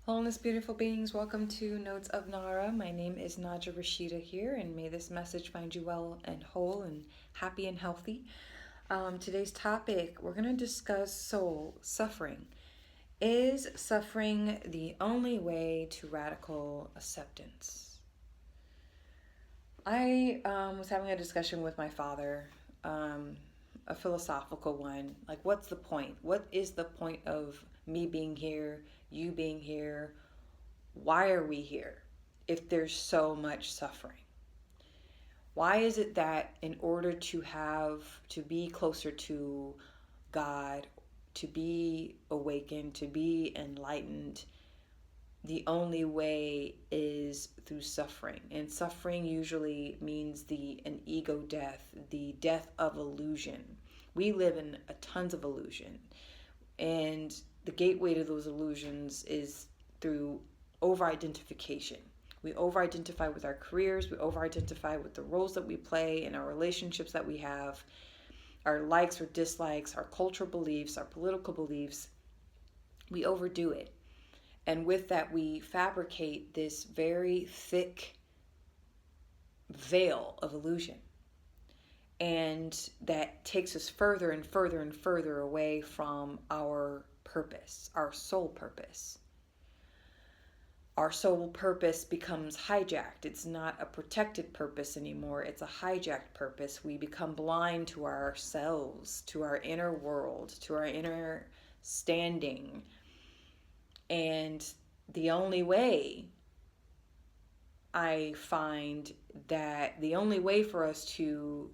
Wholeness, beautiful beings, welcome to Notes of Nara. My name is Naja Rashida here, and may this message find you well and whole and happy and healthy. Today's topic, we're going to discuss soul suffering. Is suffering the only way to radical acceptance? I was having a discussion with my father, a philosophical one. Like, what's the point? What is the point of me being here, you being here? Why are we here if there's so much suffering? Why is it that in order to be closer to God, to be awakened, to be enlightened, the only way is through suffering? And suffering usually means an ego death, the death of illusion. We live in tons of illusion, and the gateway to those illusions is through over-identification. We over-identify with our careers, we over-identify with the roles that we play in our relationships that we have, our likes or dislikes, our cultural beliefs, our political beliefs. We overdo it. And with that, we fabricate this very thick veil of illusion. And that takes us further and further and further away from our purpose, our soul purpose. Our soul purpose becomes hijacked. It's not a protected purpose anymore. It's a hijacked purpose. We become blind to ourselves, to our inner world, to our inner standing. And the only way I find that the only way for us to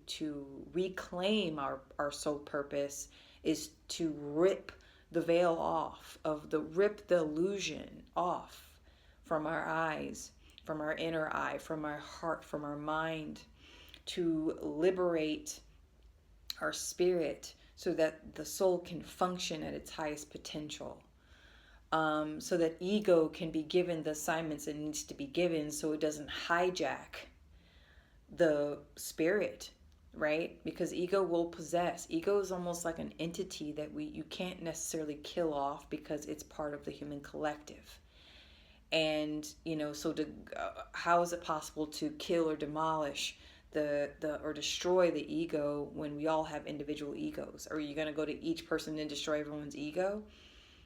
reclaim our soul purpose is to rip the veil off, rip the illusion off from our eyes, from our inner eye, from our heart, from our mind, to liberate our spirit so that the soul can function at its highest potential. So that ego can be given the assignments it needs to be given, so it doesn't hijack the spirit, right? Because ego will possess. Ego is almost like an entity that you can't necessarily kill off because it's part of the human collective. And how is it possible to kill or demolish or destroy the ego when we all have individual egos? Are you going to go to each person and destroy everyone's ego?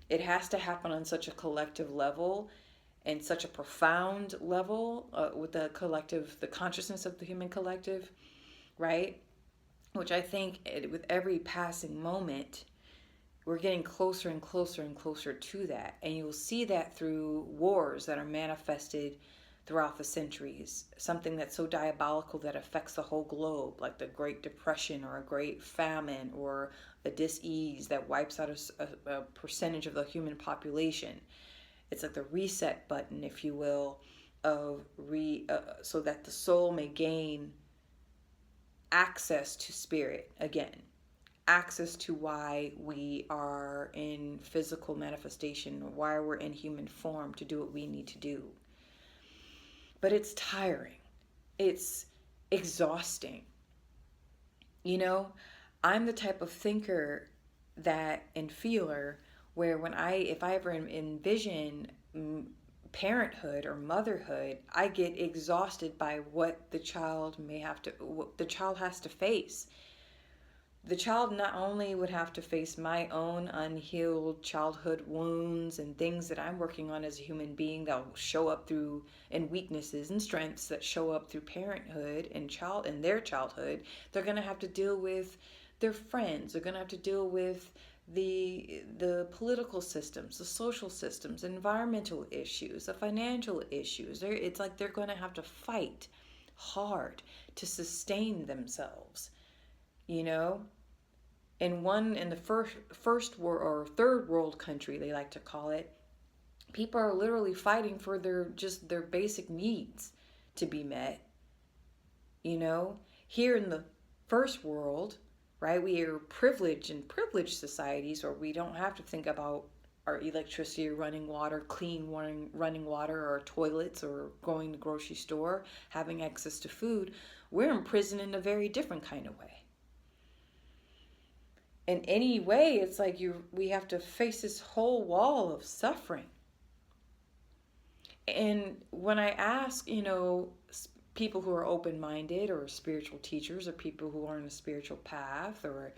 It has to happen on such a collective level and such a profound level with the consciousness of the human collective, right? Which I think with every passing moment, we're getting closer and closer and closer to that. And you'll see that through wars that are manifested throughout the centuries. Something that's so diabolical that affects the whole globe, like the Great Depression or a great famine or a dis-ease that wipes out a percentage of the human population. It's like the reset button, if you will, so that the soul may gain access to spirit again. Access to why we are in physical manifestation, why we're in human form to do what we need to do. But it's tiring. It's exhausting. I'm the type of thinker and feeler where if I ever envision parenthood or motherhood, I get exhausted by what the child has to face. The child not only would have to face my own unhealed childhood wounds and things that I'm working on as a human being that will show up and weaknesses and strengths that show up through parenthood and their childhood. They're going to have to deal with their friends. They're going to have to deal with the political systems, the social systems, environmental issues, the financial issues. It's like they're going to have to fight hard to sustain themselves. In the first world or third world country, they like to call it, people are literally fighting for their basic needs to be met. Here in the first world, right, we are privileged societies where we don't have to think about our electricity or running water, clean running water, or toilets, or going to the grocery store, having access to food. We're imprisoned in a very different kind of way. In any way, it's like we have to face this whole wall of suffering. And when I ask, people who are open-minded or spiritual teachers or people who are on a spiritual path or,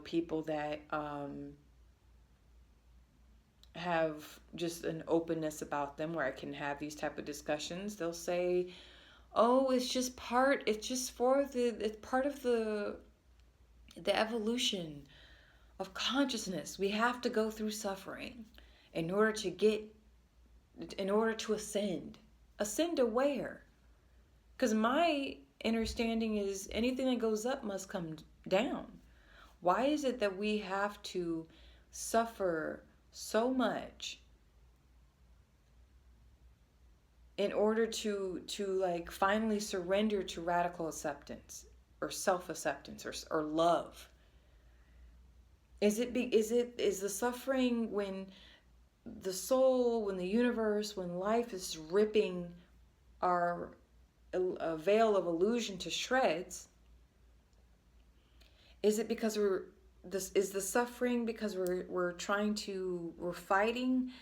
people that have just an openness about them where I can have these type of discussions, they'll say, "Oh, it's just it's part of the evolution of consciousness. We have to go through suffering in order to ascend. Ascend to where? Because my understanding is anything that goes up must come down. Why is it that we have to suffer so much in order to like finally surrender to radical acceptance or self-acceptance or love? Is the suffering when the soul, when the universe, when life is ripping our a veil of illusion to shreds? Is it because is the suffering because we're fighting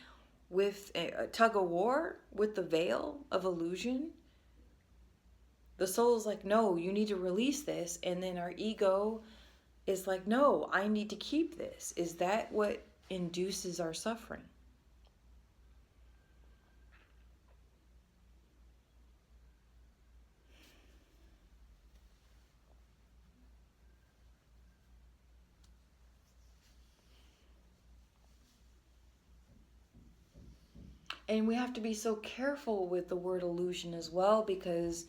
with a tug of war with the veil of illusion? The soul is like, no, you need to release this, and then our ego is like, no, I need to keep this. Is that what induces our suffering? And we have to be so careful with the word illusion as well, because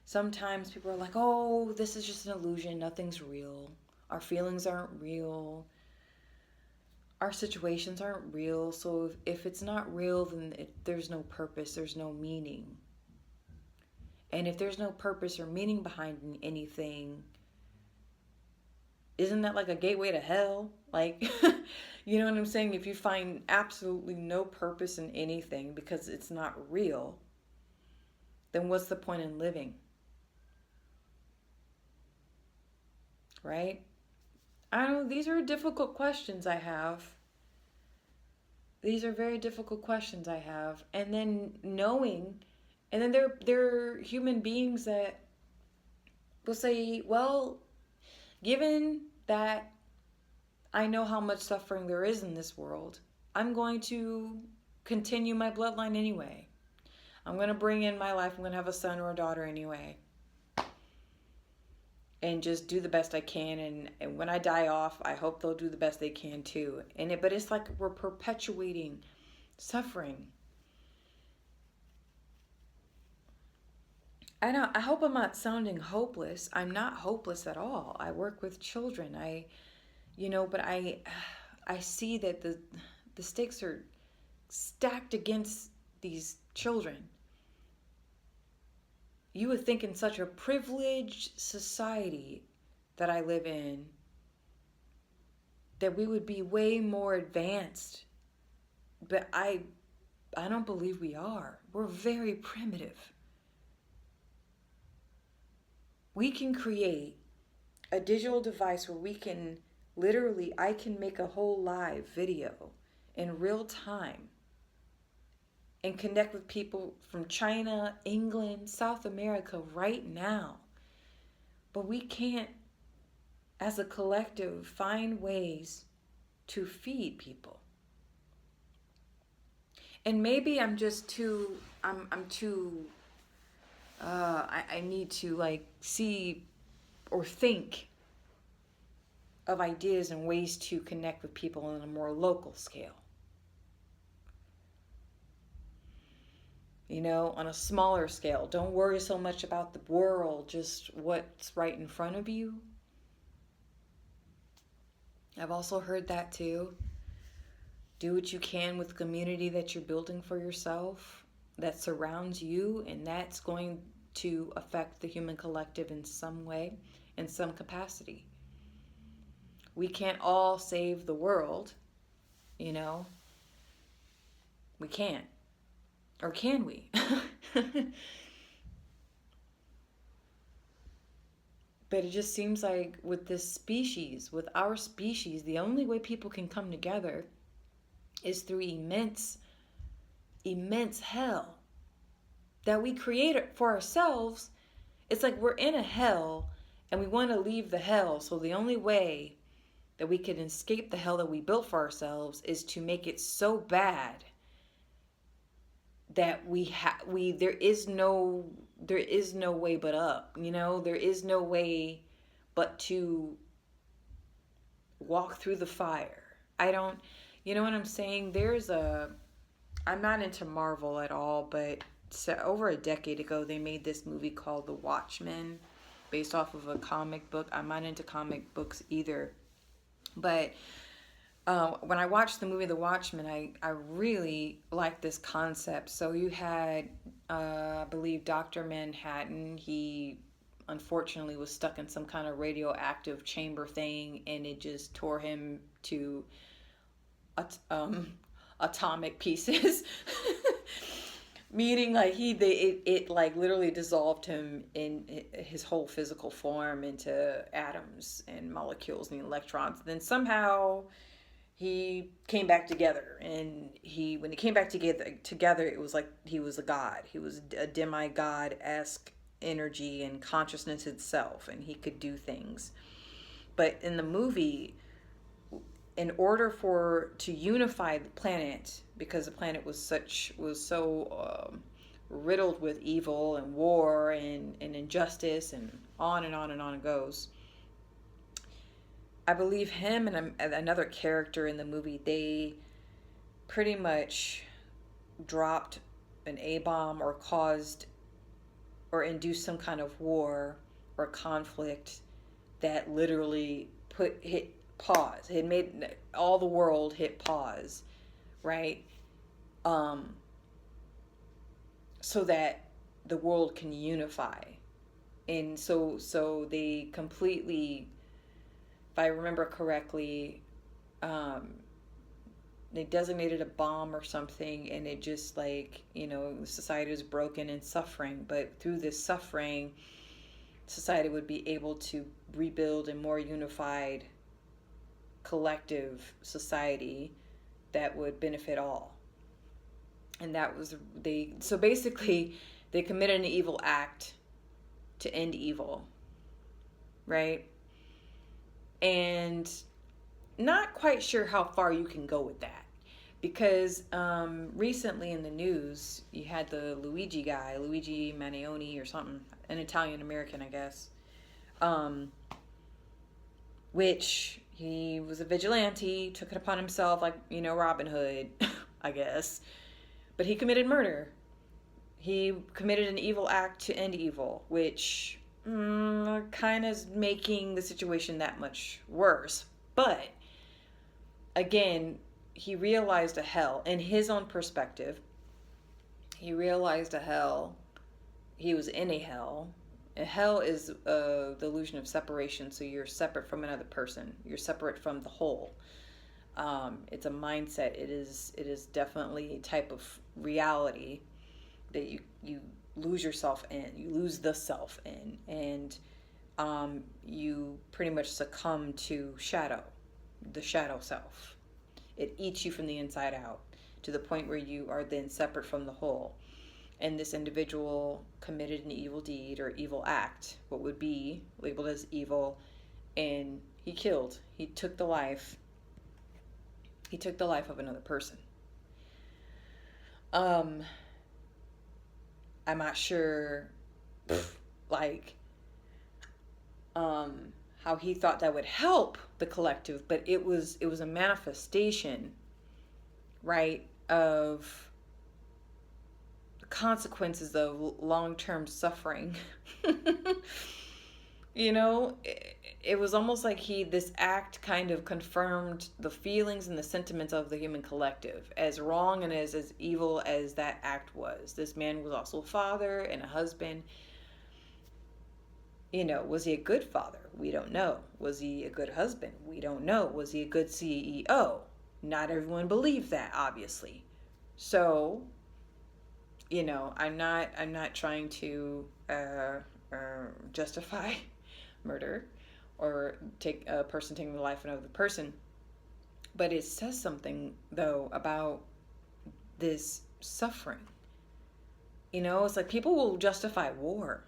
sometimes people are like, oh, this is just an illusion, nothing's real. Our feelings aren't real. Our situations aren't real. So if it's not real, then there's no purpose, there's no meaning. And if there's no purpose or meaning behind anything, isn't that like a gateway to hell? Like, you know what I'm saying? If you find absolutely no purpose in anything because it's not real, then what's the point in living? Right? I don't know. These are difficult questions I have. These are very difficult questions I have. And then they're human beings that will say, well, given that I know how much suffering there is in this world, I'm going to continue my bloodline anyway. I'm going to bring in my life. I'm going to have a son or a daughter anyway. And just do the best I can. And when I die off, I hope they'll do the best they can too. But it's like we're perpetuating suffering. I hope I'm not sounding hopeless. I'm not hopeless at all. I work with children. But I see that the stakes are stacked against these children. You would think in such a privileged society that I live in that we would be way more advanced. But I don't believe we are. We're very primitive. We can create a digital device where I can make a whole live video in real time and connect with people from China, England, South America right now. But we can't, as a collective, find ways to feed people. And maybe I'm just too, I'm too, I need to like see or think of ideas and ways to connect with people on a more local scale. On a smaller scale. Don't worry so much about the world, just what's right in front of you. I've also heard that too. Do what you can with the community that you're building for yourself, that surrounds you, and that's going to affect the human collective in some way, in some capacity. We can't all save the world, We can't. Or can we? But it just seems like with our species, the only way people can come together is through immense immense hell that we create for ourselves. It's like we're in a hell and we want to leave the hell. So the only way that we can escape the hell that we built for ourselves is to make it so bad that there is no way but up. There is no way but to walk through the fire. I don't, you know what I'm saying? I'm not into Marvel at all, but so over a decade ago, they made this movie called The Watchmen, based off of a comic book. I'm not into comic books either, but when I watched the movie The Watchmen, I really liked this concept. So you had, I believe, Dr. Manhattan. He unfortunately was stuck in some kind of radioactive chamber thing, and it just tore him to atomic pieces. Meaning, like it like literally dissolved him in his whole physical form into atoms and molecules and electrons. Then somehow he came back together, and when he came back together, it was like he was a god. He was a demigod-esque energy and consciousness itself, and he could do things. But in the movie, in order to unify the planet, because the planet was so riddled with evil and war and injustice and on and on and on it goes. I believe him and another character in the movie, they pretty much dropped an A-bomb or caused or induced some kind of war or conflict that literally hit pause. It made all the world hit pause, right? So that the world can unify. And so they completely, if I remember correctly, they designated a bomb or something, and it just like, society was broken and suffering. But through this suffering, society would be able to rebuild a more unified collective society that would benefit all. And that was so basically they committed an evil act to end evil, right? And not quite sure how far you can go with that, because recently in the news you had the Luigi guy, Luigi Mannioni or something, an Italian American, I guess, which he was a vigilante, took it upon himself, like, Robin Hood, I guess. But he committed murder. He committed an evil act to end evil, which kind of is making the situation that much worse. But, again, he realized a hell. In his own perspective, he realized a hell. He was in a hell. And hell is the illusion of separation, so you're separate from another person. You're separate from the whole. It's a mindset. It is definitely a type of reality that you lose yourself in. You lose the self in, and you pretty much succumb to the shadow self. It eats you from the inside out to the point where you are then separate from the whole. And this individual committed an evil deed or evil act, what would be labeled as evil, and he took the life of another person. I'm not sure, how he thought that would help the collective, but it was a manifestation, right, of the consequences of long-term suffering. It was almost like this act kind of confirmed the feelings and the sentiments of the human collective. As wrong and as evil as that act was, this man was also a father and a husband. Was he a good father? We don't know. Was he a good husband? We don't know. Was he a good CEO? Not everyone believed that, obviously. So, I'm not trying to justify murder or take a person taking the life of another person, but it says something though about this suffering. It's like people will justify war.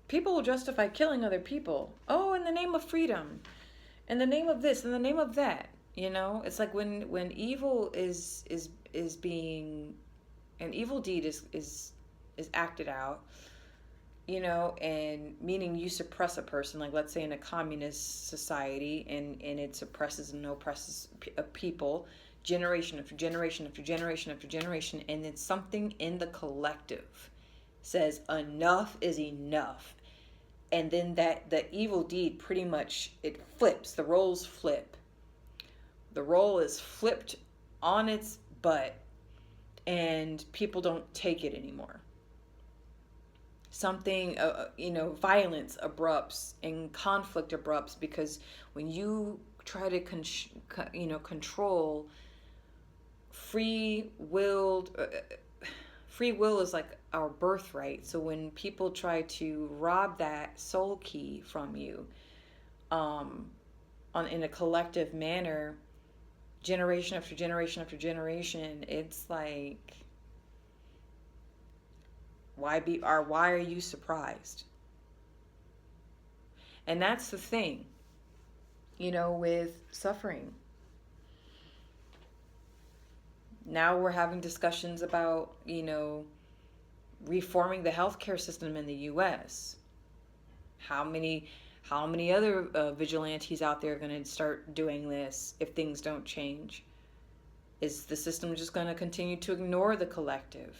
People will justify killing other people. Oh, in the name of freedom, in the name of this, in the name of that. It's like when evil is being, an evil deed is acted out. And meaning you suppress a person, like let's say in a communist society, and it suppresses and oppresses a people generation after generation after generation after generation, and then something in the collective says enough is enough, and then that the evil deed pretty much, it flips, the roles flip, the role is flipped on its butt, and people don't take it anymore. Something, violence erupts and conflict erupts, because when you try to control free will is like our birthright. So when people try to rob that soul key from you, in a collective manner, generation after generation after generation, it's like, why are you surprised? And that's the thing, with suffering. Now we're having discussions about, reforming the healthcare system in the US. How many other vigilantes out there are going to start doing this if things don't change? Is the system just going to continue to ignore the collective?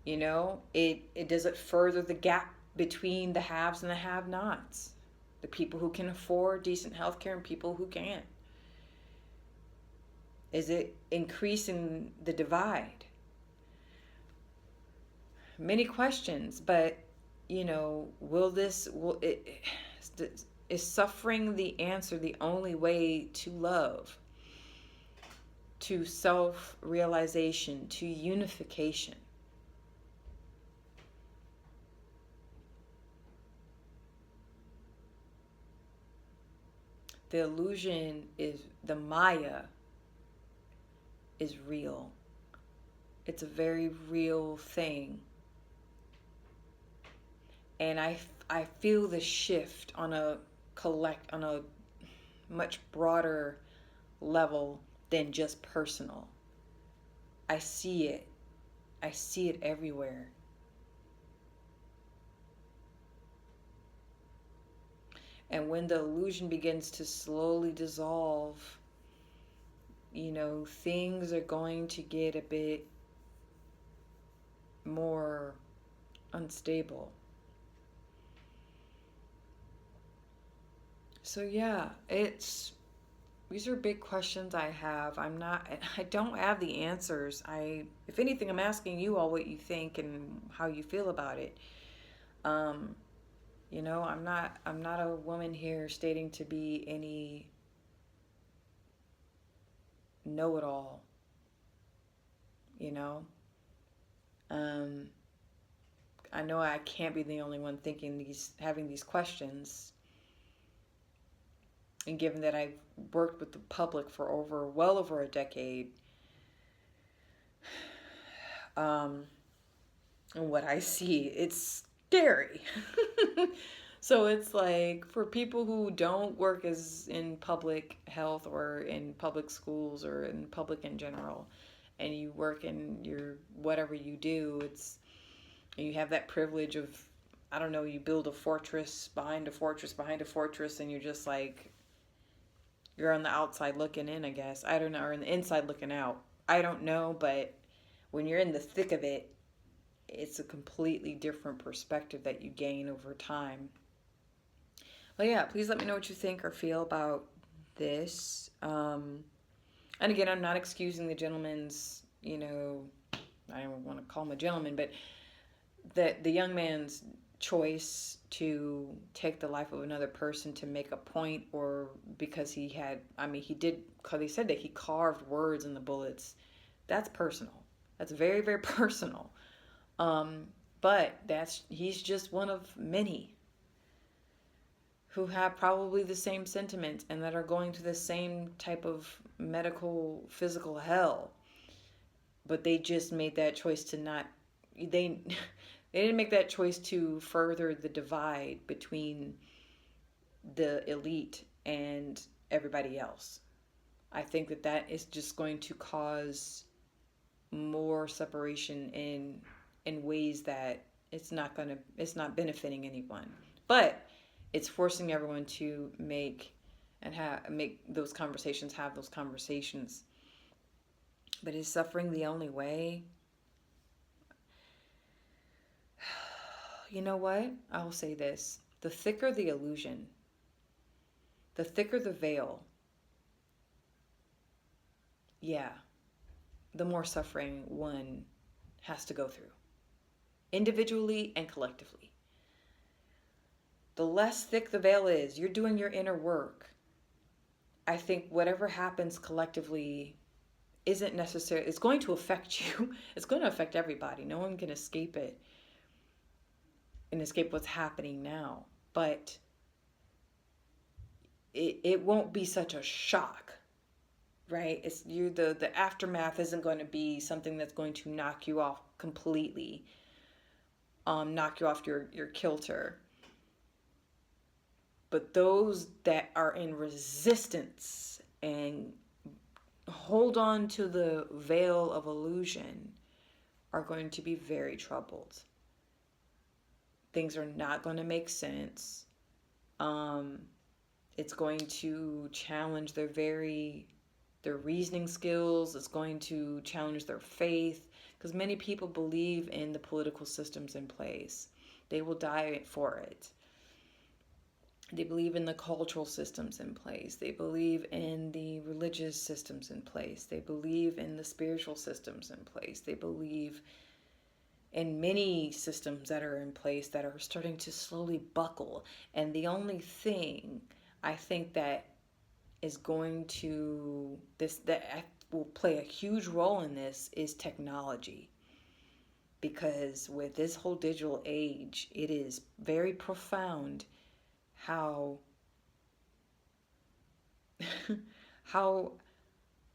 It does it further the gap between the haves and the have-nots, the people who can afford decent health care and people who can't. Is it increasing the divide? Many questions, but is suffering the answer, the only way to love, to self-realization, to unification? The illusion is, the Maya is real. It's a very real thing. And I feel the shift on a much broader level than just personal. I see it. I see it everywhere. And when the illusion begins to slowly dissolve, things are going to get a bit more unstable. So yeah, these are big questions I have. I don't have the answers. If anything, I'm asking you all what you think and how you feel about it. I'm not a woman here stating to be any know-it-all. I know I can't be the only one having these questions. And given that I've worked with the public for well over a decade, and what I see, it's scary. So it's like, for people who don't work as in public health or in public schools or in public in general, and you work in your whatever you do, and you have that privilege of, I don't know, you build a fortress behind a fortress behind a fortress, and you're just like, you're on the outside looking in, I guess. I don't know, or on the inside looking out. I don't know, but when you're in the thick of it, it's a completely different perspective that you gain over time. But yeah, please let me know what you think or feel about this. And again, I'm not excusing the gentleman's, I don't want to call him a gentleman, but the young man's choice to take the life of another person to make a point, or because he did, because he said that he carved words in the bullets. That's personal. That's very, very personal. But he's just one of many who have probably the same sentiments and that are going through the same type of medical, physical hell. but they just made that choice to not, they they didn't make that choice to further the divide between the elite and everybody else. I think that that is just going to cause more separation in ways that it's not benefiting anyone. But it's forcing everyone to make those conversations, have those conversations. But is suffering the only way? You know what? I'll say this. The thicker the illusion, the thicker the veil, yeah, the more suffering one has to go through, individually and collectively. The less thick the veil is, you're doing your inner work. I think whatever happens collectively isn't necessary. It's going to affect you. It's going to affect everybody. No one can escape it and escape what's happening now. But it won't be such a shock, right? It's you the aftermath isn't going to be something that's going to knock you off completely, knock you off your kilter. But those that are in resistance and hold on to the veil of illusion are going to be very troubled. Things are not going to make sense. It's going to challenge their reasoning skills. It's going to challenge their faith, because many people believe in the political systems in place. They will die for it. They believe in the cultural systems in place. They believe in the religious systems in place. They believe in the spiritual systems in place. They believe in many systems that are in place that are starting to slowly buckle. And the only thing I think that is going to that will play a huge role in this is technology. Because with this whole digital age, it is very profound how how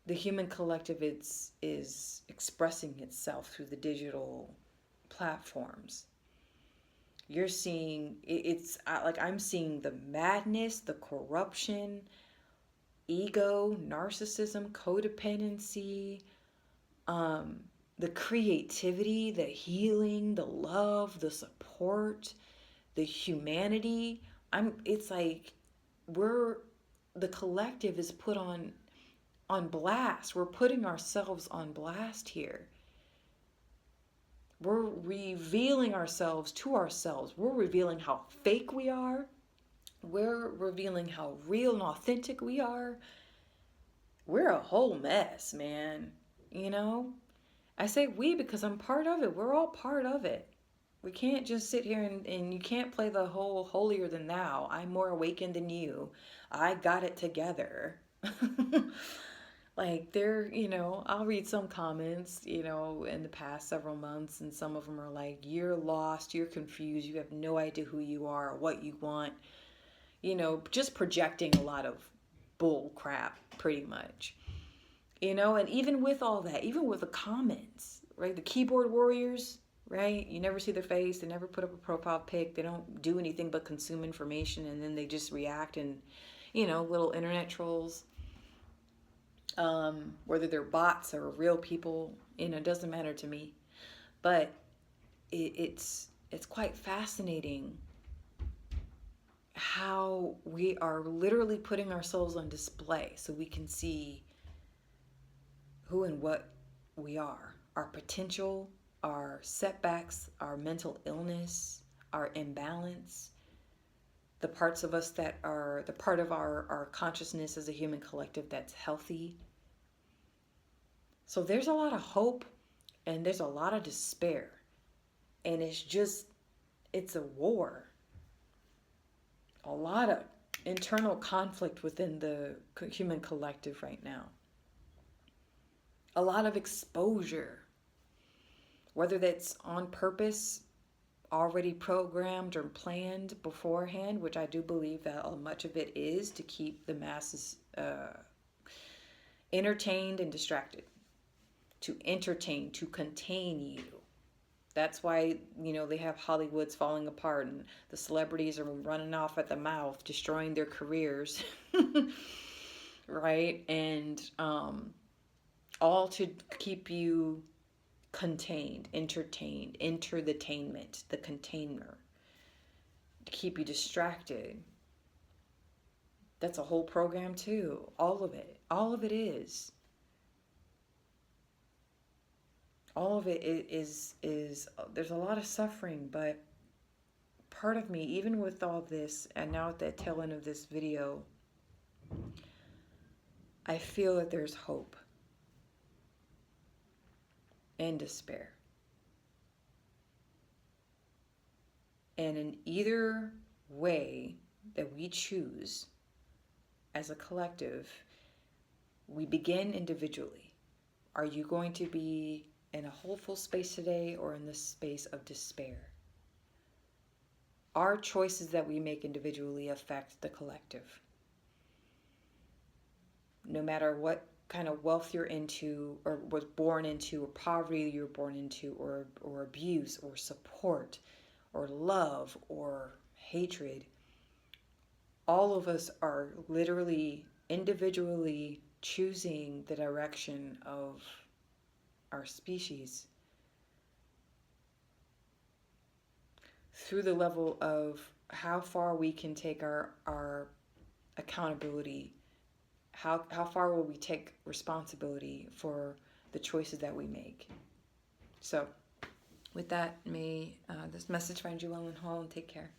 the human collective is expressing itself through the digital platforms. You're seeing it's like I'm seeing the madness, the corruption, ego, narcissism, codependency, the creativity, the healing, the love, the support, the humanity. It's like we're the collective is put on blast. We're putting ourselves on blast here. We're revealing ourselves to ourselves. We're revealing how fake we are. We're revealing how real and authentic we are. We're a whole mess, man. You know? I say we because I'm part of it. We're all part of it. We can't just sit here and you can't play the whole holier than thou. I'm more awakened than you. I got it together. Like I'll read some comments, in the past several months, and some of them are like, you're lost, you're confused, you have no idea who you are or what you want. Just projecting a lot of bull crap, pretty much. And even with all that, even with the comments, right? The keyboard warriors, right? You never see their face. They never put up a profile pic. They don't do anything but consume information, and then they just react and, little internet trolls. Whether they're bots or real people, it doesn't matter to me. But it's quite fascinating how we are literally putting ourselves on display so we can see who and what we are, our potential, our setbacks, our mental illness, our imbalance, the parts of us that are the part of our consciousness as a human collective that's healthy. So there's a lot of hope and there's a lot of despair. And it's a war. A lot of internal conflict within the human collective right now. A lot of exposure, whether that's on purpose, already programmed or planned beforehand, which I do believe that much of it is to keep the masses entertained and distracted, to entertain, to contain you. That's why, they have Hollywood's falling apart and the celebrities are running off at the mouth, destroying their careers, right? And all to keep you contained, entertained, entertainment, the container, to keep you distracted. That's a whole program too. All of it. All of it is. All of it is there's a lot of suffering, but part of me, even with all this, and now at the tail end of this video, I feel that there's hope and despair. And in either way that we choose as a collective, we begin individually. Are you going to be in a hopeful space today or in this space of despair? Our choices that we make individually affect the collective. No matter what kind of wealth you're into or was born into, or poverty you're born into, or abuse or support or love or hatred, all of us are literally individually choosing the direction of our species through the level of how far we can take our accountability. How far will we take responsibility for the choices that we make? So with that, may this message find you well and whole, and take care.